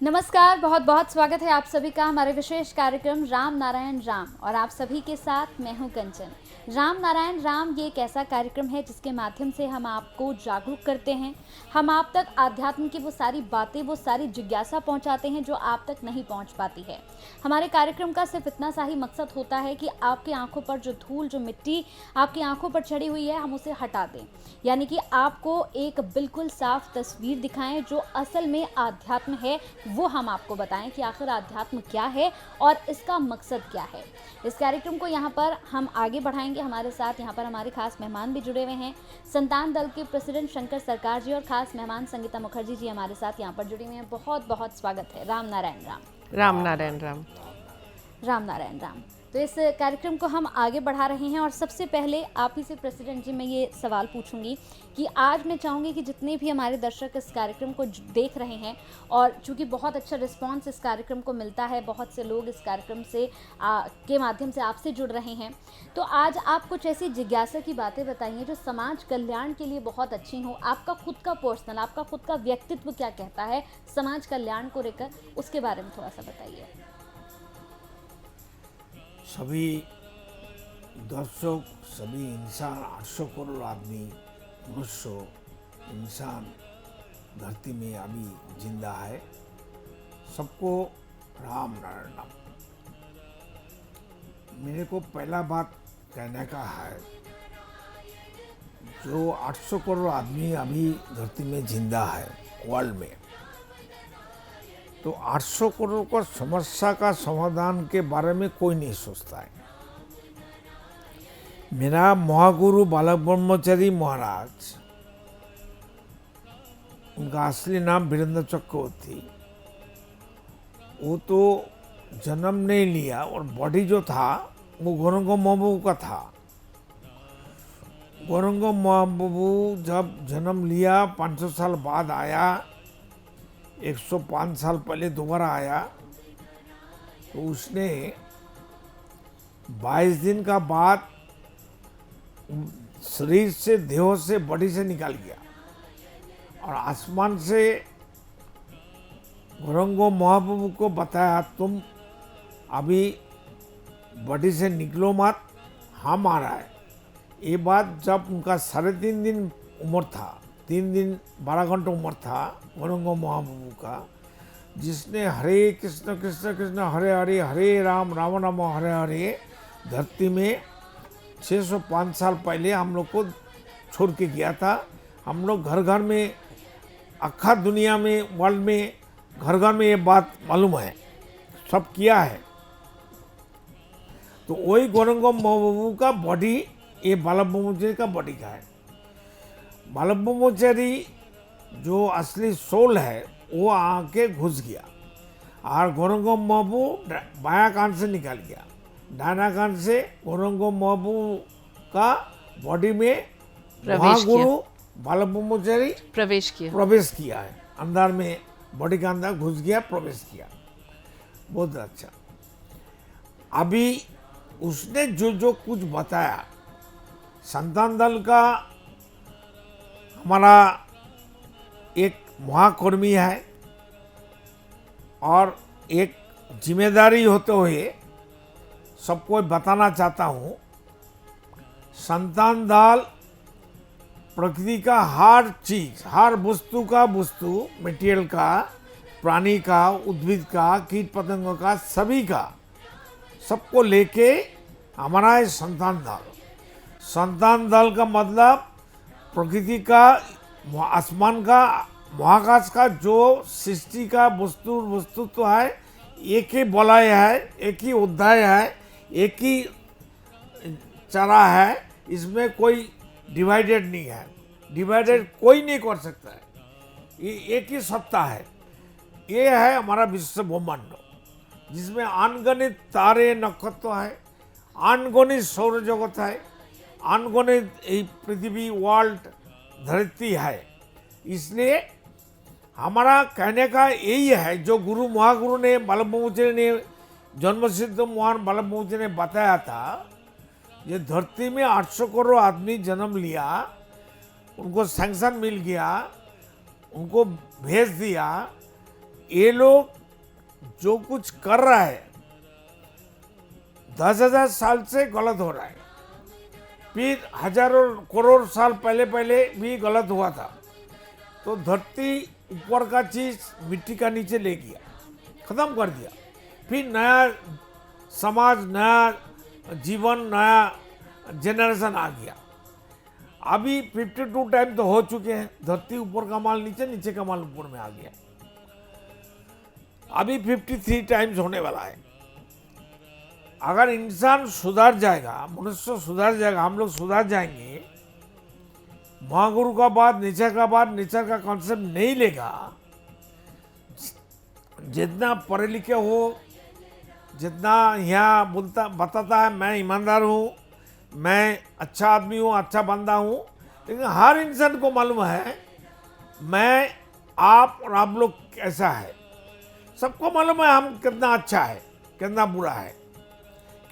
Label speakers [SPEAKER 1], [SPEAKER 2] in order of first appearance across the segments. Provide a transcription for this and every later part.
[SPEAKER 1] नमस्कार, बहुत बहुत स्वागत है आप सभी का हमारे विशेष कार्यक्रम राम नारायण राम। और आप सभी के साथ मैं हूं कंचन। राम नारायण राम ये एक ऐसा कार्यक्रम है जिसके माध्यम से हम आपको जागरूक करते हैं। हम आप तक आध्यात्म की वो सारी बातें, वो सारी जिज्ञासा पहुंचाते हैं जो आप तक नहीं पहुंच पाती है। हमारे कार्यक्रम का सिर्फ इतना सा ही मकसद होता है कि आपकी आंखों पर जो धूल, जो मिट्टी आपकी आंखों पर चढ़ी हुई है, हम उसे हटा दें। यानी कि आपको एक बिल्कुल साफ तस्वीर दिखाएं जो असल में आध्यात्म है, वो हम आपको बताएं कि आखिर आध्यात्म क्या है और इसका मकसद क्या है। इस कार्यक्रम को यहाँ पर हम आगे बढ़ाएंगे। हमारे साथ यहाँ पर हमारे खास मेहमान भी जुड़े हुए हैं। संतान दल के प्रेसिडेंट शंकर सरकार जी और खास मेहमान संगीता मुखर्जी जी हमारे साथ यहाँ पर जुड़े हुए हैं। बहुत बहुत स्वागत है। राम नारायण राम।
[SPEAKER 2] राम नारायण राम।
[SPEAKER 1] राम नारायण राम। तो इस कार्यक्रम को हम आगे बढ़ा रहे हैं और सबसे पहले आप ही से प्रेसिडेंट जी मैं ये सवाल पूछूंगी कि आज मैं चाहूँगी कि जितने भी हमारे दर्शक इस कार्यक्रम को देख रहे हैं, और चूँकि बहुत अच्छा रिस्पांस इस कार्यक्रम को मिलता है, बहुत से लोग इस कार्यक्रम से के माध्यम से आपसे जुड़ रहे हैं, तो आज आप कुछ ऐसी जिज्ञासा की बातें बताइए जो समाज कल्याण के लिए बहुत अच्छी हों। आपका खुद का पर्सनल, आपका खुद का व्यक्तित्व क्या कहता है समाज कल्याण को लेकर, उसके बारे में थोड़ा सा बताइए।
[SPEAKER 3] सभी दर्शक, सभी इंसान, 800 करोड़ आदमी, मनुष्य, इंसान धरती में अभी जिंदा है, सबको राम नारायण नाम। मेरे को पहला बात कहने का है, जो 800 करोड़ आदमी अभी धरती में जिंदा है वर्ल्ड में, तो 800 करोड़ का समस्या का समाधान के बारे में कोई नहीं सोचता है। मेरा महागुरु बालक ब्रह्मचारी महाराज, उनका असली नाम वीरेंद्र चक्रवर्ती, वो तो जन्म नहीं लिया और बॉडी जो था वो गौरंग महाबू का था। गौरंग महाबू जब जन्म लिया 500 साल बाद आया, 105 साल पहले दोबारा आया, तो उसने 22 दिन का बाद शरीर से, देह से, बॉडी से निकाल गया और आसमान से गौरंगो महाप्रभु को बताया, तुम अभी बॉडी से निकलो मत, हम आ रहा है। ये बात जब उनका 3.5 दिन उम्र था, 3 दिन 12 घंटे उम्र था गौरंगो महाप्रभु का, जिसने हरे कृष्ण कृष्ण कृष्ण हरे हरे, हरे राम राम राम हरे हरे धरती में 605 साल पहले हम लोग को छोड़ के गया था। हम लोग घर घर में, अखा दुनिया में, वर्ल्ड में घर घर में ये बात मालूम है, सब किया है। तो वही गौरंगो महाप्रभु का बॉडी ये बालक ब्रह्मचारी का बॉडी का है। बालक ब्रह्मचारी जो असली सोल है वो आके घुस गया और गौरंगो महाप्रभु बाया कान से निकल गया, दाहिना कान से गौरंगो महाप्रभु का बॉडी में महागुरु बालक ब्रह्मचारी प्रवेश किया है, अंदर में बॉडी के अंदर घुस गया, प्रवेश किया। बहुत अच्छा। अभी उसने जो जो कुछ बताया, संतान दल का हमारा एक महाकर्मी है और एक जिम्मेदारी होते हुए सबको बताना चाहता हूँ, संतान दल प्रकृति का हर चीज, हर वस्तु का वस्तु, मटेरियल का, प्राणी का, उद्भिद का, कीट पतंगों का, सभी का, सबको लेके हमारा है संतान दल। संतान दल का मतलब प्रकृति का, आसमान का, महाकाश का जो सृष्टि का वस्तुत्व है, एक ही बलय है, एक ही अध्याय है, एक ही चारा है, इसमें कोई डिवाइडेड नहीं है, डिवाइडेड कोई नहीं कर सकता है, ये एक ही सत्ता है। ये है हमारा विश्व ब्रह्मांड, जिसमें अनगणित तारे नक्षत्र है, अनगणित सौर जगत है, अनगणित पृथ्वी, वर्ल्ड, धरती है। इसलिए हमारा कहने का यही है, जो गुरु महागुरु ने बालक ब्रह्मचारी ने, जन्मसिद्ध महान बालक ब्रह्मचारी ने बताया था, ये धरती में 800 करोड़ आदमी जन्म लिया, उनको सैंक्शन मिल गया, उनको भेज दिया, ये लोग जो कुछ कर रहा है 10,000 साल से गलत हो रहा है, फिर हजारों करोड़ साल पहले पहले भी गलत हुआ था। तो धरती ऊपर का चीज मिट्टी का नीचे ले गया, खत्म कर दिया। फिर नया समाज, नया जीवन, नया जनरेशन आ गया। अभी 52 टाइम तो हो चुके हैं। धरती ऊपर का माल नीचे, नीचे का माल ऊपर में आ गया। अभी 53 टाइम्स होने वाला है। अगर इंसान सुधर जाएगा, मनुष्य सुधर जाएगा, हम लोग सुधर जाएंगे, महागुरु का बात, नेचर का कॉन्सेप्ट नहीं लेगा, जितना पढ़े लिखे हो, जितना यहाँ बताता है मैं ईमानदार हूँ, मैं अच्छा आदमी हूँ, अच्छा बंदा हूँ, लेकिन हर इंसान को मालूम है मैं, आप और आप लोग कैसा है। सबको मालूम है हम कितना अच्छा है, कितना बुरा है।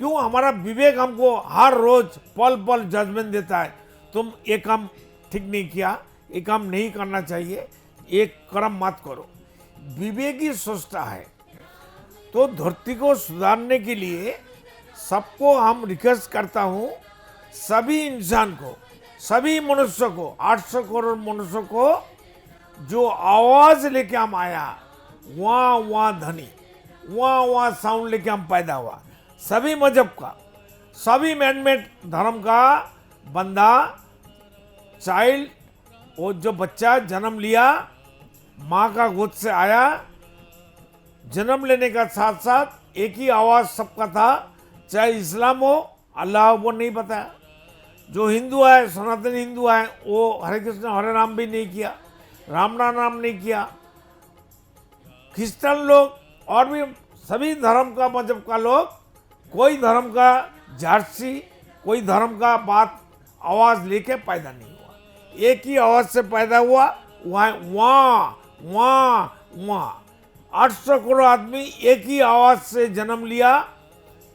[SPEAKER 3] क्यों? हमारा विवेक हमको हर रोज पल पल जजमेंट देता है, तुम ये काम ठीक नहीं किया, ये काम नहीं करना चाहिए, ये कर्म मत करो। विवेक ही सोचता है। तो धरती को सुधारने के लिए सबको हम रिक्वेस्ट करता हूँ, सभी इंसान को, सभी मनुष्य को, 800 करोड़ मनुष्य को, जो आवाज लेके हम आया, वहाँ वहाँ ध्वनि, वहाँ वहाँ साउंड लेके हम पैदा हुआ, सभी मजहब का, सभी मैनमेड धर्म का बंदा, चाइल्ड, वो जो बच्चा जन्म लिया, माँ का गोद से आया, जन्म लेने का साथ साथ एक ही आवाज सबका था, चाहे इस्लाम हो, अल्लाह वो नहीं बताया। जो हिंदू है, सनातन हिंदू है, वो हरे कृष्ण हरे राम भी नहीं किया, राम नाम नहीं किया। क्रिश्चियन लोग और भी सभी धर्म का, मजहब का लोग, कोई धर्म का जारसी, कोई धर्म का बात आवाज लेके पैदा नहीं हुआ। एक ही आवाज से पैदा हुआ, वहाँ 800 करोड़ आदमी एक ही आवाज से जन्म लिया,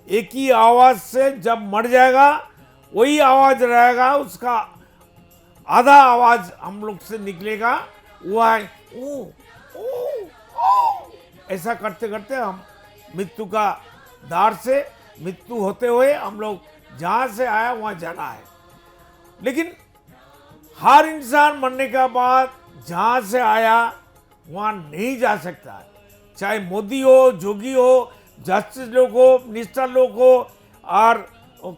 [SPEAKER 3] एक ही आवाज से जब मर जाएगा वही आवाज रहेगा, उसका आधा आवाज हम लोग से निकलेगा, वो है ऊ ऊ ऊ। ऐसा करते करते हम मृत्यु का दार से, मृत्यु होते हुए हम लोग जहाँ से आया वहाँ जाना है। लेकिन हर इंसान मरने के बाद जहाँ से आया वहाँ नहीं जा सकता है। चाहे मोदी हो, जोगी हो, जस्टिस लोग हो, मिनिस्टर लोग हो, और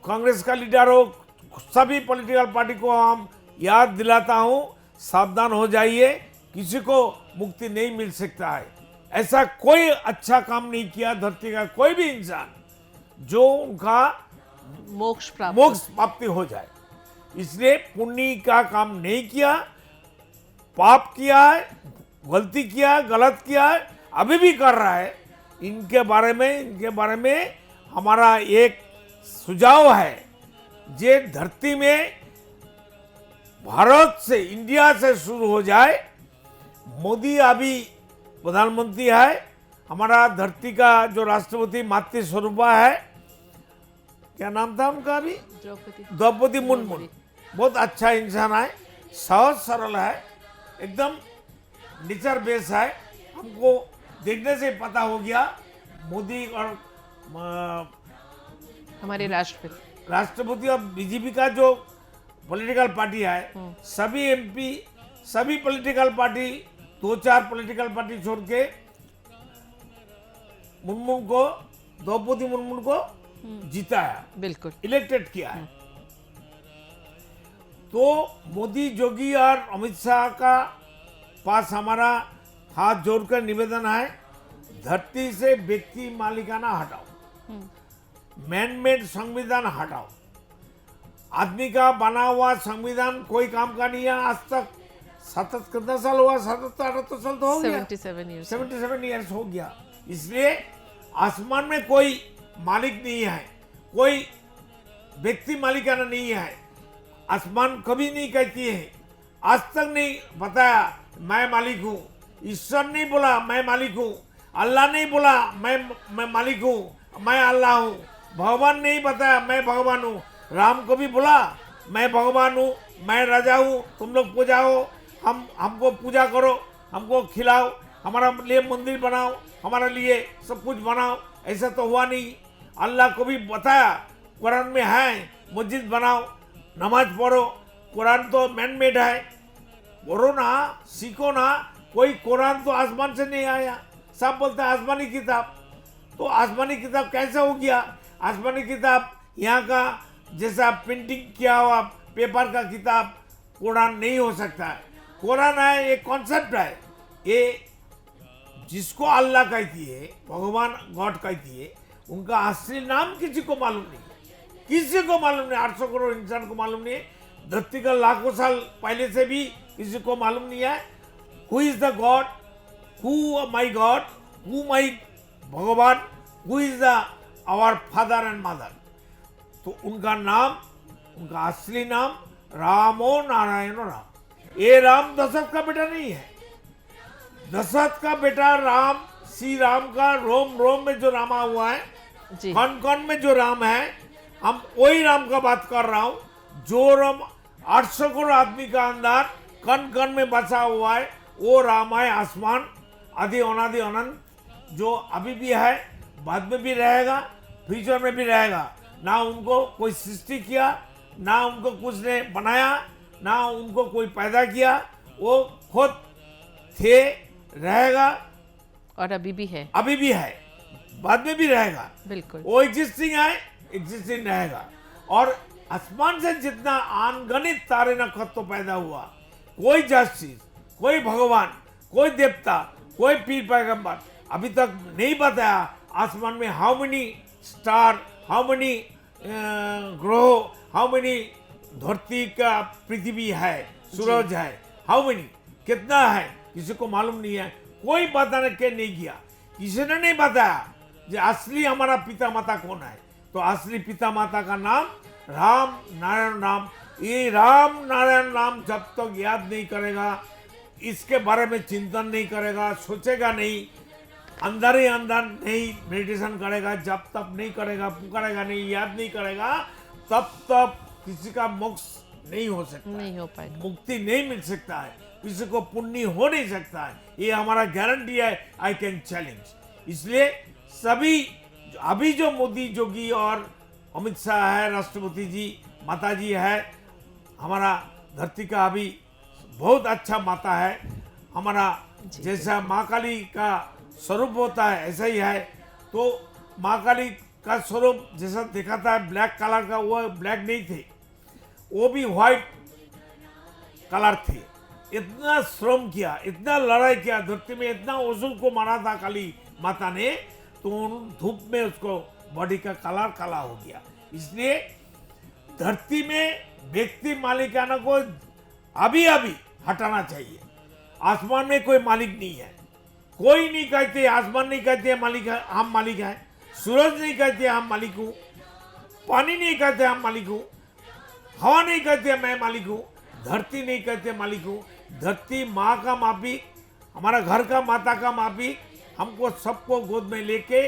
[SPEAKER 3] कांग्रेस का लीडर हो, सभी पॉलिटिकल पार्टी को हम याद दिलाता हूँ, सावधान हो जाइए, किसी को मुक्ति नहीं मिल सकता है। ऐसा कोई अच्छा काम नहीं किया धरती का कोई भी इंसान जो उनका
[SPEAKER 2] मोक्ष
[SPEAKER 3] प्राप्ति हो जाए। इसलिए पुण्य का काम नहीं किया, पाप किया है, गलती किया है, गलत किया है, अभी भी कर रहा है। इनके बारे में हमारा एक सुझाव है, जे धरती में भारत से, इंडिया से शुरू हो जाए। मोदी अभी प्रधानमंत्री है, हमारा धरती का जो राष्ट्रपति मातृ स्वरूपा है, क्या नाम था उनका अभी, द्रौपदी मुर्मू, बहुत अच्छा इंसान है, सहज सरल है, एकदम नेचर बेस है। हमको देखने से पता हो गया मोदी और
[SPEAKER 2] हमारे
[SPEAKER 3] राष्ट्रपति और बीजेपी का जो पॉलिटिकल पार्टी है, सभी एमपी, सभी पॉलिटिकल पार्टी, 2-4 पॉलिटिकल पार्टी छोड़ के द्रौपदी मुर्मू को जिताया,
[SPEAKER 2] बिल्कुल
[SPEAKER 3] इलेक्टेड किया है। तो मोदी, जोगी और अमित शाह का पास हमारा हाथ जोड़कर निवेदन है, धरती से व्यक्ति मालिकाना हटाओ, मैनमेड संविधान हटाओ। आदमी का बना हुआ संविधान कोई काम का नहीं है आज तक। कितना साल हुआ, 77-78 साल तो हो गया, 77 ईयर्स हो गया। इसलिए आसमान में कोई मालिक नहीं है, कोई व्यक्ति मालिकाना नहीं है। आसमान कभी नहीं कहती है, आज तक नहीं बताया मैं मालिक हूँ। ईश्वर नहीं बोला मैं मालिक हूँ, अल्लाह नहीं बोला मैं मालिक हूँ, मैं अल्लाह हूँ। भगवान नहीं बताया मैं भगवान हूँ। राम को भी बोला मैं भगवान हूँ, मैं राजा हूँ, तुम लोग पूजा हो, हमको पूजा करो, हमको खिलाओ, हमारा लिए मंदिर बनाओ, हमारे लिए सब कुछ बनाओ, ऐसा तो हुआ नहीं। अल्लाह को भी बताया, कुरान में है, मस्जिद बनाओ, नमाज पढ़ो। कुरान तो मैन मेड है, पढ़ो ना, सीखो ना। कोई कुरान तो आसमान से नहीं आया, सब बोलते हैं आसमानी किताब। तो आसमानी किताब कैसे हो गया? आसमानी किताब यहाँ का जैसा प्रिंटिंग किया हुआ पेपर का किताब कुरान नहीं हो सकता है। कुरान है, एक कॉन्सेप्ट है, ये जिसको अल्लाह कहती है, भगवान गॉड कहती है, उनका असली नाम किसी को मालूम नहीं, किसी को मालूम नहीं। 800 करोड़ इंसान को मालूम नहीं है, धरती का लाखों साल पहले से भी किसी को मालूम नहीं है। Who is the God, who my God, who my bhagwan, who is the our father and mother. तो उनका नाम, उनका असली नाम रामो नारायणो राम। ये राम दशरथ का बेटा नहीं है, दशरथ का बेटा राम, श्री राम का रोम रोम में जो रामा हुआ है,
[SPEAKER 2] जी
[SPEAKER 3] कौन कौन में जो राम है, हम वही राम का बात कर रहा हूँ। जो राम 800 करोड़ आदमी का अंदर कण कण में बसा हुआ है, वो राम है। आसमान आदि अनादि अनंत, जो अभी भी है, बाद में भी रहेगा, फ्यूचर में भी रहेगा। ना उनको कोई सृष्टि किया, ना उनको कुछ ने बनाया, ना उनको कोई पैदा किया, वो खुद थे, रहेगा,
[SPEAKER 2] और अभी भी है,
[SPEAKER 3] अभी भी है, बाद में भी रहेगा।
[SPEAKER 2] बिल्कुल
[SPEAKER 3] वो एग्जिस्टिंग है, एग्जिस्टिंग रहेगा। और आसमान से जितना अनगणित तारे नक्षत्र पैदा हुआ, कोई जस्टिस, कोई भगवान, कोई देवता, कोई पीर पैगंबर अभी तक नहीं बताया आसमान में how many star, how many ग्रह, हाउ मेनी धरती का पृथ्वी है, सूरज है, हाउ मेनी, कितना है, किसी को मालूम नहीं है। कोई बताने के नहीं किया, किसी ने नहीं बताया कि असली हमारा पिता माता कौन है। तो असली पिता माता का नाम राम नारायण राम। ये राम नारायण राम जब तक याद नहीं करेगा, इसके बारे में चिंतन नहीं करेगा, सोचेगा नहीं, अंदर ही अंदर नहीं मेडिटेशन करेगा, जब तक नहीं करेगा, पुकारेगा नहीं, याद नहीं करेगा, तब तक किसी का मोक्ष नहीं हो सकता,
[SPEAKER 2] नहीं हो पाएगा,
[SPEAKER 3] मुक्ति नहीं मिल सकता है, किसी को पुण्य हो नहीं सकता है। ये हमारा गारंटी है, आई कैन चैलेंज। इसलिए सभी अभी जो मोदी जोगी और अमित शाह है, राष्ट्रपति जी, माता जी है, हमारा धरती का अभी बहुत अच्छा माता है। हमारा जैसा माँ काली का स्वरूप होता है ऐसा ही है। तो माँ काली का स्वरूप जैसा दिखाता है ब्लैक कलर का, वो ब्लैक नहीं थे, वो भी व्हाइट कलर थे। इतना श्रम किया, इतना लड़ाई किया, धरती में इतना असुर को मारा था काली माता ने, तो धूप में उसको बॉडी का कलर काला हो गया। इसलिए धरती में व्यक्ति मालिकाना को अभी अभी हटाना चाहिए। आसमान में कोई मालिक नहीं है, कोई नहीं कहते, आसमान नहीं कहते मालिक है, हम मालिक हैं, सूरज नहीं कहते हम मालिक हूँ, पानी नहीं कहते हम मालिक हूँ, हवा नहीं कहते मैं मालिक हूँ, धरती नहीं कहते मालिक हूँ। धरती माँ का मापिक, हमारा घर का माता का मापिक, हमको सबको गोद में लेके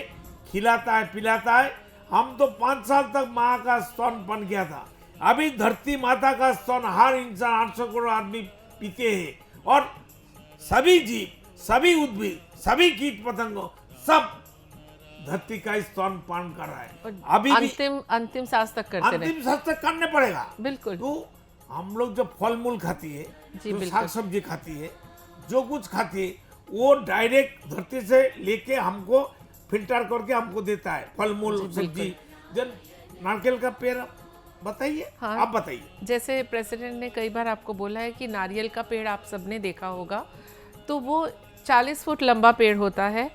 [SPEAKER 3] खिलाता है, पिलाता है। हम तो 5 साल तक माँ का स्तन बन गया था। अभी धरती माता का स्तन हर इंसान 800 करोड़ आदमी पीते हैं, और सभी जीव, सभी उद्भिद, सभी कीट पतंगों, सब धरती का स्तन पान कर रहा है। अभी
[SPEAKER 2] अंतिम सांस तक करते रहे,
[SPEAKER 3] अंतिम सांस तक करने पड़ेगा।
[SPEAKER 2] बिल्कुल।
[SPEAKER 3] तो हम लोग जब फल मूल खाती है, जो साग सब्जी खाती है, जो कुछ खाती है, वो डायरेक्ट धरती से लेके हमको फिल्टर करके हमको देता है, फल मूल सब्जी। जब नारकेल का पेड़ बताइए,
[SPEAKER 2] हाँ,
[SPEAKER 3] आप बताइए।
[SPEAKER 2] जैसे प्रेसिडेंट ने कई बार आपको बोला है कि नारियल का पेड़ आप सबने देखा होगा, तो वो 40 फुट लंबा पेड़ होता है,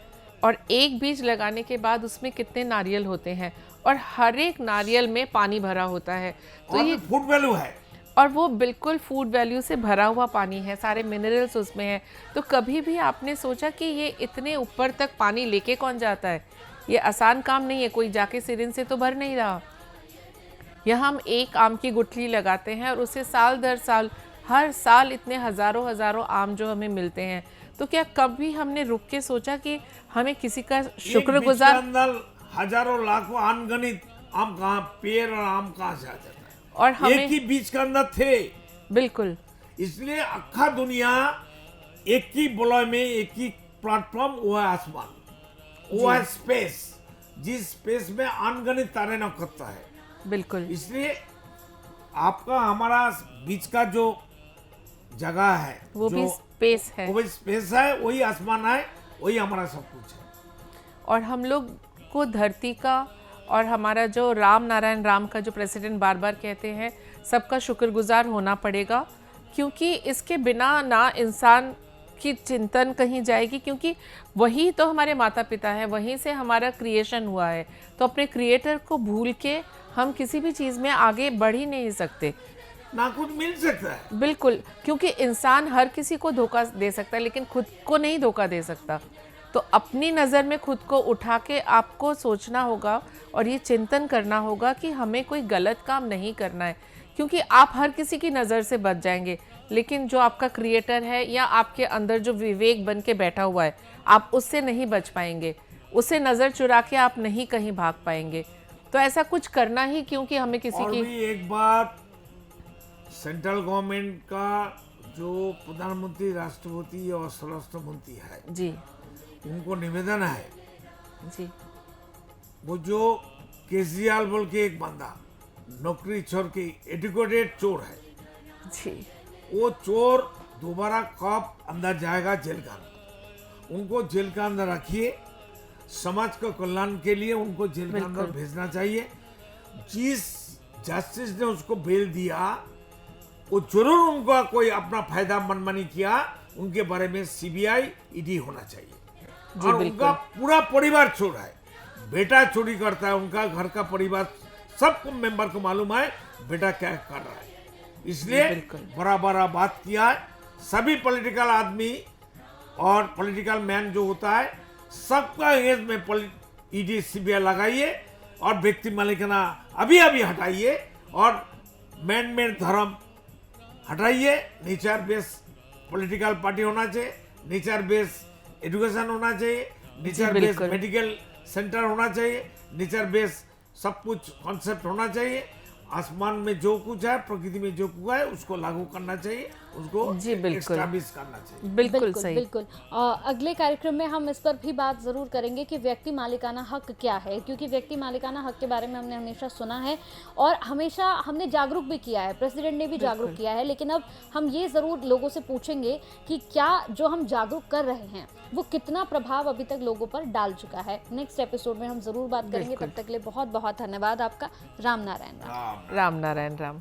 [SPEAKER 2] और एक बीज लगाने के बाद उसमें कितने नारियल होते हैं, और हर एक नारियल में पानी भरा होता है। तो ये
[SPEAKER 3] फूड वैल्यू है,
[SPEAKER 2] और वो बिल्कुल फूड वैल्यू से भरा हुआ पानी है, सारे मिनरल्स उसमें हैं। तो कभी भी आपने सोचा कि ये इतने ऊपर तक पानी लेके कौन जाता है? ये आसान काम नहीं है, कोई जाके सिरिंज से तो भर नहीं रहा। यहाँ हम एक आम की गुठली लगाते हैं और उसे साल दर साल, हर साल इतने हज़ारों हज़ारों आम जो हमें मिलते हैं। तो क्या कभी हमने रुक के सोचा कि हमें किसी का शुक्रगुजार,
[SPEAKER 3] अंदर हजारों लाखों अनगणित आम कहाँ, पेड़ और आम कहाँ से आ जाता है?
[SPEAKER 2] और हमें
[SPEAKER 3] एक ही बीज के अंदर थे,
[SPEAKER 2] बिल्कुल।
[SPEAKER 3] इसलिए अखा दुनिया एक ही बलय में, एक ही प्लेटफॉर्म, वो है आसमान, वो है स्पेस, जिस स्पेस में अनगिनत तारे नक्षत्र है।
[SPEAKER 2] बिल्कुल।
[SPEAKER 3] इसलिए आपका हमारा बीच का जो जगह है,
[SPEAKER 2] वो
[SPEAKER 3] जो
[SPEAKER 2] भी स्पेस है।
[SPEAKER 3] वो भी स्पेस है, वही आसमान है, वही हमारा सब कुछ है।
[SPEAKER 2] और हम लोग को धरती का और हमारा जो राम नारायण राम का जो प्रेसिडेंट बार बार कहते हैं, सबका शुक्रगुजार होना पड़ेगा, क्योंकि इसके बिना ना इंसान की चिंतन कहीं जाएगी, क्योंकि वही तो हमारे माता पिता हैं, वहीं से हमारा क्रिएशन हुआ है। तो अपने क्रिएटर को भूल के हम किसी भी चीज़ में आगे बढ़ ही नहीं सकते।
[SPEAKER 3] ना कुछ मिल सकता है।
[SPEAKER 2] बिल्कुल, क्योंकि इंसान हर किसी को धोखा दे सकता है, लेकिन खुद को नहीं धोखा दे सकता। तो अपनी नज़र में खुद को उठा के आपको सोचना होगा और ये चिंतन करना होगा कि हमें कोई गलत काम नहीं करना है, क्योंकि आप हर किसी की नज़र से बच जाएंगे, लेकिन जो आपका क्रिएटर है या आपके अंदर जो विवेक बन के बैठा हुआ है, आप उससे नहीं बच पाएंगे, उससे नज़र चुरा के आप नहीं कहीं भाग पाएंगे। तो ऐसा कुछ करना ही, क्योंकि हमें किसी
[SPEAKER 3] और
[SPEAKER 2] की
[SPEAKER 3] भी एक बात, सेंट्रल गवर्नमेंट का जो प्रधानमंत्री, राष्ट्रपति और स्वराष्ट्र मंत्री है,
[SPEAKER 2] जी
[SPEAKER 3] उनको निवेदन है,
[SPEAKER 2] जी
[SPEAKER 3] वो जो केजरीवाल बोल के एक बंदा नौकरी छोड़ के एडुकेटेड चोर है,
[SPEAKER 2] जी
[SPEAKER 3] वो चोर दोबारा कब अंदर जाएगा जेल का, उनको जेल के अंदर रखिए, समाज का कल्याण के लिए उनको जेल के अंदर भेजना चाहिए। जिस जस्टिस ने उसको बेल दिया, वो जरूर उनका कोई अपना फायदा मनमानी किया, उनके बारे में सीबीआई, ईडी होना चाहिए। और उनका पूरा परिवार चोर है, बेटा चोरी करता है, उनका घर का परिवार सबको मेंबर को मालूम है बेटा क्या कर रहा है, इसलिए बड़ा बड़ा बात किया है। सभी पॉलिटिकल आदमी और पॉलिटिकल मैन जो होता है, सबका एज में ईडी सीबीआई लगाइए और व्यक्ति मालिकाना अभी अभी हटाइए और मैन मेड धर्म हटाइए। नेचर बेस पॉलिटिकल पार्टी होना चाहिए, नेचर बेस एजुकेशन होना चाहिए, नेचर बेस मेडिकल सेंटर होना चाहिए, नेचर बेस सब कुछ कॉन्सेप्ट होना चाहिए। आसमान में जो कुछ है, प्रकृति में जो कुछ है, उसको लागू करना चाहिए, उसको एस्टैब्लिश करना चाहिए।
[SPEAKER 2] बिल्कुल सही।
[SPEAKER 1] बिल्कुल। अगले कार्यक्रम में हम इस पर भी बात जरूर करेंगे कि व्यक्ति मालिकाना हक क्या है, क्योंकि व्यक्ति मालिकाना हक के बारे में हमने हमेशा सुना है और हमेशा हमने जागरूक भी किया है, प्रेसिडेंट ने भी जागरूक किया है, लेकिन अब हम ये जरूर लोगों से पूछेंगे कि क्या जो हम जागरूक कर रहे हैं वो कितना प्रभाव अभी तक लोगों पर डाल चुका है। नेक्स्ट एपिसोड में हम जरूर बात करेंगे। तब तक के लिए बहुत बहुत धन्यवाद आपका। राम नारायण राम।
[SPEAKER 2] राम नारायण राम।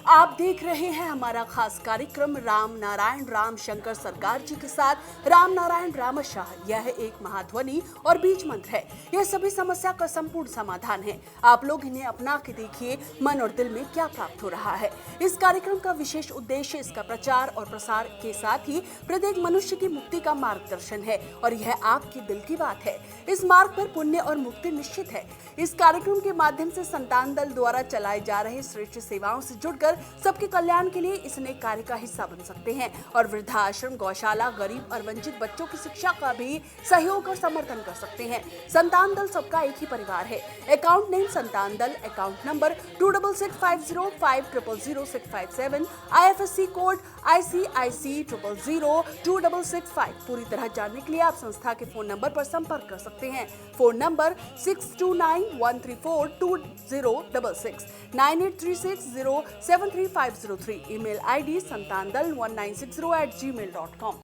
[SPEAKER 4] आप देख रहे हैं हमारा खास कार्यक्रम राम नारायण राम शंकर सरकार जी के साथ राम नारायण रामशाह। यह एक महाध्वनि और बीज मंत्र है। यह सभी समस्या का संपूर्ण समाधान है। आप लोग इन्हें अपना के देखिए, मन और दिल में क्या प्राप्त हो रहा है। इस कार्यक्रम का विशेष उद्देश्य इसका प्रचार और प्रसार के साथ ही प्रत्येक मनुष्य की मुक्ति का मार्गदर्शन है और यह आपकी दिल की बात है। इस मार्ग पर पुण्य और मुक्ति निश्चित है। इस कार्यक्रम के माध्यम से संतान दल द्वारा चलाए जा रहे श्रेष्ठ सेवाओं से जुड़कर सबके कल्याण के लिए इस नए कार्य का हिस्सा बन सकते हैं और वृद्धाश्रम, गौशाला, गरीब और वंचित बच्चों की शिक्षा का भी सहयोग और समर्थन कर सकते हैं। संतान दल सबका एक ही परिवार है। अकाउंट नेम संतान दल, account number 266505000657, IFSC code ICIC 000265। पूरी तरह जानने के लिए आप संस्था के फोन नंबर पर संपर्क कर सकते हैं। Phone number 6291342066, 9836073503। Email ID santandal1960@gmail.com।